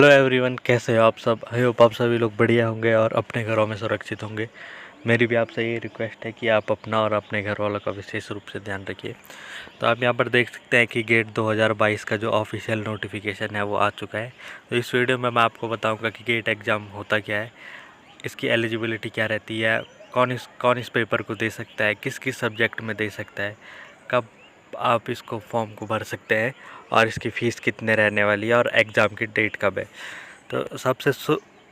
Hello everyone, कैसे हो आप सब। आई होप आप सभी लोग बढ़िया होंगे और अपने घरों में सुरक्षित होंगे। मेरी भी आपसे ये रिक्वेस्ट है कि आप अपना और अपने घर वालों का विशेष रूप से ध्यान रखिए। तो आप यहाँ पर देख सकते हैं कि गेट 2022 का जो ऑफिशियल नोटिफिकेशन है वो आ चुका है। तो इस वीडियो में मैं आपको बताऊँगा कि गेट एग्ज़ाम होता क्या है, इसकी एलिजिबिलिटी क्या रहती है, कौन इस पेपर को दे सकता है, किस किस सब्जेक्ट में दे सकता है, कब आप इसको फॉर्म को भर सकते हैं और इसकी फ़ीस कितने रहने वाली है और एग्ज़ाम की डेट कब है। तो सबसे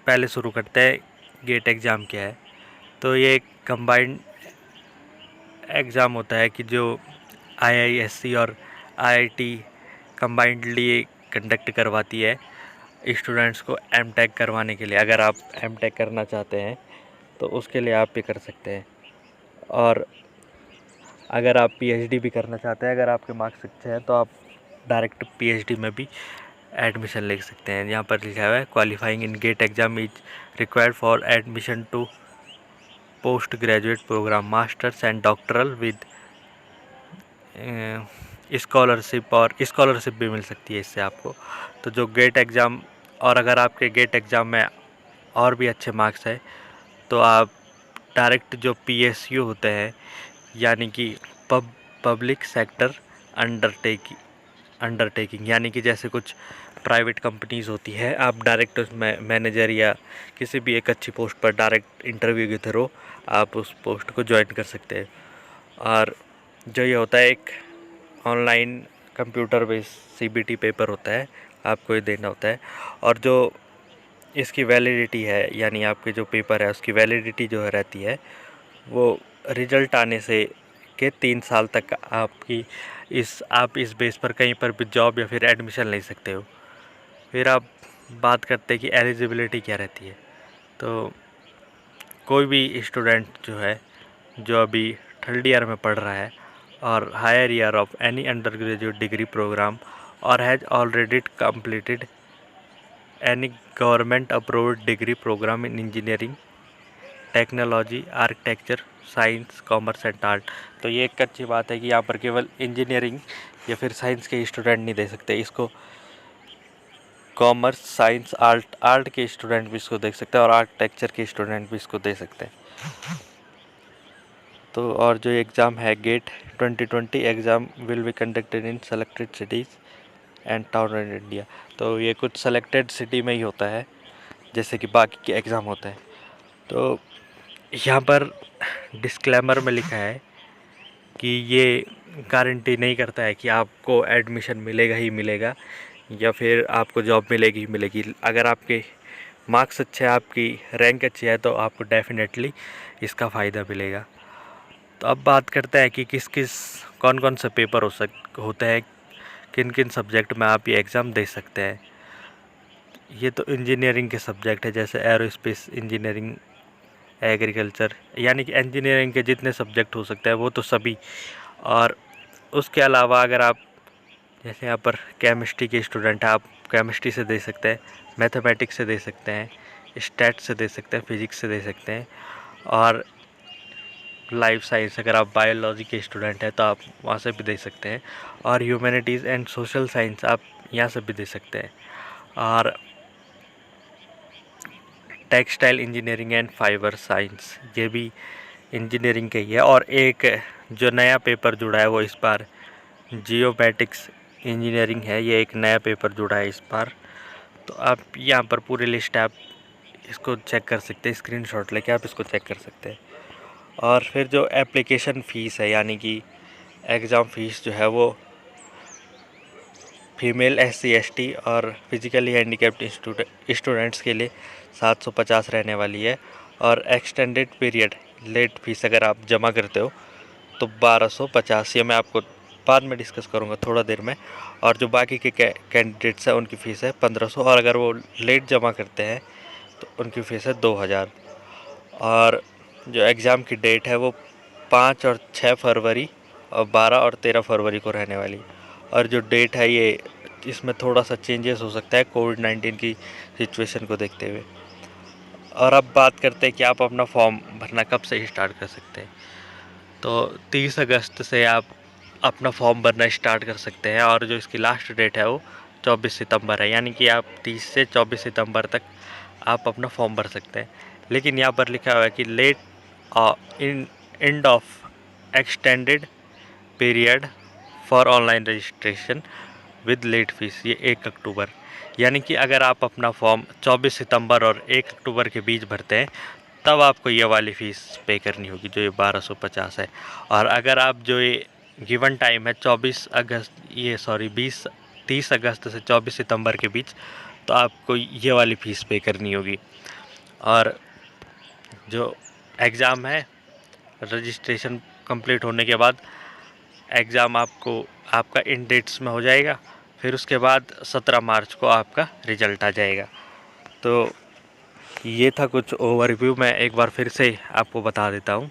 पहले शुरू करते हैं गेट एग्ज़ाम क्या है। तो ये एक कंबाइंड एग्ज़ाम होता है कि जो आईआईएससी और आईआईटी कंबाइंडली कंडक्ट करवाती है स्टूडेंट्स को एमटेक करवाने के लिए। अगर आप एमटेक करना चाहते हैं तो उसके लिए आप ये कर सकते हैं, और अगर आप पीएचडी भी करना चाहते हैं, अगर आपके मार्क्स अच्छे हैं तो आप डायरेक्ट पीएचडी में भी एडमिशन ले सकते हैं। यहाँ पर लिखा हुआ है qualifying in GATE exam is required for admission to post graduate program masters and doctoral with scholarship, और स्कॉलरशिप भी मिल सकती है इससे आपको। तो जो गेट एग्ज़ाम, और अगर आपके गेट एग्ज़ाम में और भी अच्छे मार्क्स है तो आप डायरेक्ट जो पीएसयू होते हैं, यानी कि पब्लिक सेक्टर अंडरटेकिंग, यानी कि जैसे कुछ प्राइवेट कंपनीज़ होती है, आप डायरेक्ट उसमें मैनेजर या किसी भी एक अच्छी पोस्ट पर डायरेक्ट इंटरव्यू के थ्रू आप उस पोस्ट को ज्वाइन कर सकते हैं। और जो ये होता है एक online computer based CBT paper होता है, आपको ये देना होता है। और जो इसकी वैलिडिटी है, यानी आपके जो पेपर है उसकी वैलिडिटी जो है रहती है वो रिजल्ट आने से के 3 साल तक आपकी आप इस बेस पर कहीं पर भी जॉब या फिर एडमिशन ले सकते हो। फिर आप बात करते हैं कि एलिजिबिलिटी क्या रहती है। तो कोई भी स्टूडेंट जो है जो अभी 3rd ईयर में पढ़ रहा है और higher year of any undergraduate degree programme or has already completed any government approved degree programme in engineering, technology, architecture, science, commerce and art. तो ये एक अच्छी बात है कि यहाँ पर केवल इंजीनियरिंग या फिर साइंस के स्टूडेंट नहीं दे सकते इसको, कॉमर्स, साइंस, आर्ट के स्टूडेंट भी इसको देख सकते हैं और आर्किटेक्चर के स्टूडेंट भी इसको दे सकते हैं। तो और जो एग्ज़ाम है GATE 2020 exam will be conducted in selected cities and town in India. तो ये कुछ सेलेक्टेड सिटी में ही होता है जैसे कि बाकी के एग्ज़ाम होते हैं। तो यहाँ पर डिस्क्लेमर में लिखा है कि ये गारंटी नहीं करता है कि आपको एडमिशन मिलेगा ही मिलेगा या फिर आपको जॉब मिलेगी ही मिलेगी। अगर आपके मार्क्स अच्छे हैं, आपकी रैंक अच्छी है, तो आपको डेफिनेटली इसका फ़ायदा मिलेगा। तो अब बात करते हैं कि कौन कौन से पेपर होते हैं, किन किन सब्जेक्ट में आप ये एग्ज़ाम दे सकते हैं। ये तो इंजीनियरिंग के सब्जेक्ट है, जैसे एरोस्पेस इंजीनियरिंग, एग्रीकल्चर, यानी कि इंजीनियरिंग के जितने सब्जेक्ट हो सकते हैं वो तो सभी। और उसके अलावा अगर आप जैसे यहाँ पर केमिस्ट्री के स्टूडेंट हैं, आप केमिस्ट्री से दे सकते हैं, मैथमेटिक्स से दे सकते हैं, स्टैट से दे सकते हैं, फिजिक्स से दे सकते हैं। और लाइफ साइंस, अगर आप बायोलॉजी के स्टूडेंट हैं तो आप वहाँ से भी दे सकते हैं। और ह्यूमैनिटीज़ एंड सोशल साइंस आप यहाँ से भी दे सकते हैं। और textile engineering and fibre science, ये भी इंजीनियरिंग का ही है। और एक जो नया पेपर जुड़ा है वो इस बार जियोमेट्रिक्स इंजीनियरिंग है, ये एक नया पेपर जुड़ा है इस बार। तो आप यहाँ पर पूरी लिस्ट आप इसको चेक कर सकते हैं, स्क्रीनशॉट लेके आप इसको चेक कर सकते हैं। और फिर जो एप्लीकेशन फ़ीस है, यानी कि एग्ज़ाम फ़ीस जो है वो फीमेल SC ST और फिज़िकली हैंडीकैप्ड स्टूडेंट्स के लिए 750 रहने वाली है। और एक्सटेंडेड पीरियड लेट फीस अगर आप जमा करते हो तो 1250, ये मैं आपको बाद में डिस्कस करूँगा थोड़ा देर में। और जो बाकी के कैंडिडेट्स हैं उनकी फ़ीस है 1500, और अगर वो लेट जमा करते हैं तो उनकी फ़ीस है 2000। और जो एग्ज़ाम की डेट है वो 5 और 6 फरवरी और 12 और 13 फरवरी को रहने वाली। और जो डेट है ये इसमें थोड़ा सा चेंजेस हो सकता है कोविड-19 की सिचुएशन को देखते हुए। और अब बात करते हैं कि आप अपना फॉर्म भरना कब से स्टार्ट कर सकते हैं। तो 30 अगस्त से आप अपना फॉर्म भरना स्टार्ट कर सकते हैं, और जो इसकी लास्ट डेट है वो 24 सितंबर है, यानी कि आप 30 से 24 सितंबर तक आप अपना फॉर्म भर सकते हैं। लेकिन यहाँ पर लिखा हुआ है कि late in end of extended period for online registration with late fees, ये 1 अक्टूबर। यानी कि अगर आप अपना फॉर्म 24 सितंबर और 1 अक्टूबर के बीच भरते हैं तब आपको ये वाली फ़ीस पे करनी होगी, जो ये 1250 है। और अगर आप जो ये गिवन टाइम है 30 अगस्त से 24 सितंबर के बीच, तो आपको ये वाली फ़ीस पे करनी होगी। और जो एग्ज़ाम है, रजिस्ट्रेशन कंप्लीट होने के बाद एग्ज़ाम आपका इन डेट्स में हो जाएगा। फिर उसके बाद 17 मार्च को आपका रिज़ल्ट आ जाएगा। तो ये था कुछ ओवरव्यू। मैं एक बार फिर से आपको बता देता हूँ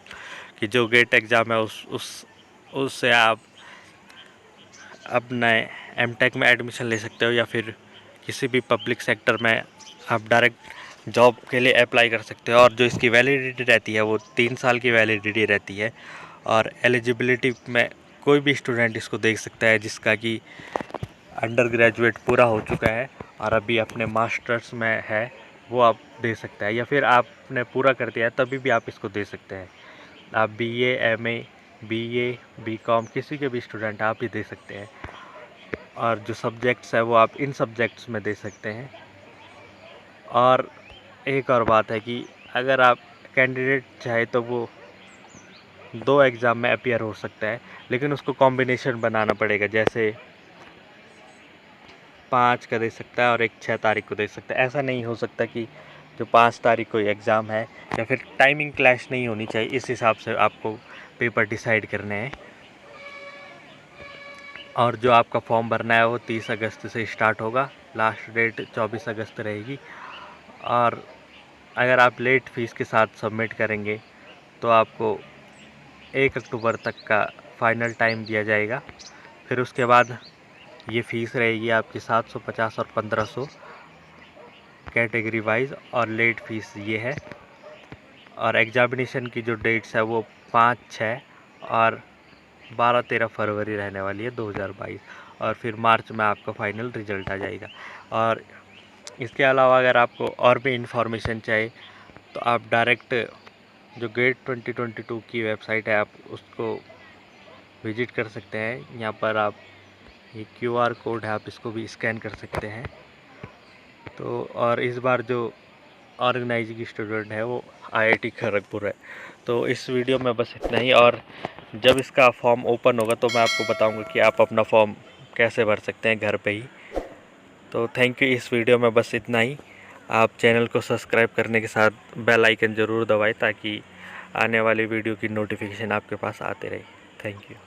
कि जो गेट एग्ज़ाम है उससे आप अपने एमटेक में एडमिशन ले सकते हो, या फिर किसी भी पब्लिक सेक्टर में आप डायरेक्ट जॉब के लिए अप्लाई कर सकते हो। और जो इसकी वैलिडिटी रहती है वो 3 साल की वैलिडिटी रहती है। और एलिजिबिलिटी में कोई भी स्टूडेंट इसको देख सकता है जिसका कि अंडर ग्रेजुएट पूरा हो चुका है और अभी अपने मास्टर्स में है, वो आप दे सकता है। या फिर आपने पूरा कर दिया है तभी भी आप इसको दे सकते हैं। आप BA, MA, BA, BCom किसी के भी स्टूडेंट आप ही दे सकते हैं। और जो सब्जेक्ट्स है वो आप इन सब्जेक्ट्स में दे सकते हैं। और एक और बात है कि अगर आप कैंडिडेट चाहे तो वो 2 एग्ज़ाम में अपीयर हो सकता है, लेकिन उसको कॉम्बिनेशन बनाना पड़ेगा। जैसे 5 का दे सकता है और एक 6 तारीख को दे सकता है। ऐसा नहीं हो सकता कि जो 5 तारीख को एग्ज़ाम है, या फिर टाइमिंग क्लैश नहीं होनी चाहिए। इस हिसाब से आपको पेपर डिसाइड करने हैं। और जो आपका फॉर्म भरना है वो 30 अगस्त से स्टार्ट होगा, लास्ट डेट 24 अगस्त रहेगी। और अगर आप लेट फीस के साथ सबमिट करेंगे तो आपको 1 अक्टूबर तक का फाइनल टाइम दिया जाएगा। फिर उसके बाद ये फ़ीस रहेगी आपकी 750 और 1500 कैटेगरी वाइज, और लेट फीस ये है। और एग्ज़ामिनेशन की जो डेट्स है वो 5, 6 और 12-13 फरवरी रहने वाली है 2022। और फिर मार्च में आपका फाइनल रिज़ल्ट आ जाएगा। और इसके अलावा अगर आपको और भी इन्फॉर्मेशन चाहिए तो आप डायरेक्ट जो गेट 2022 की वेबसाइट है आप उसको विज़िट कर सकते हैं। यहाँ पर आप ये QR कोड है, आप इसको भी स्कैन कर सकते हैं। तो और इस बार जो ऑर्गेनाइजिंग स्टूडेंट है वो IIT खड़गपुर है। तो इस वीडियो में बस इतना ही। और जब इसका फॉर्म ओपन होगा तो मैं आपको बताऊंगा कि आप अपना फॉर्म कैसे भर सकते हैं घर पे ही। तो थैंक यू। इस वीडियो में बस इतना ही। आप चैनल को सब्सक्राइब करने के साथ बेल आइकन ज़रूर दबाएं ताकि आने वाली वीडियो की नोटिफिकेशन आपके पास आते रहे। Thank you.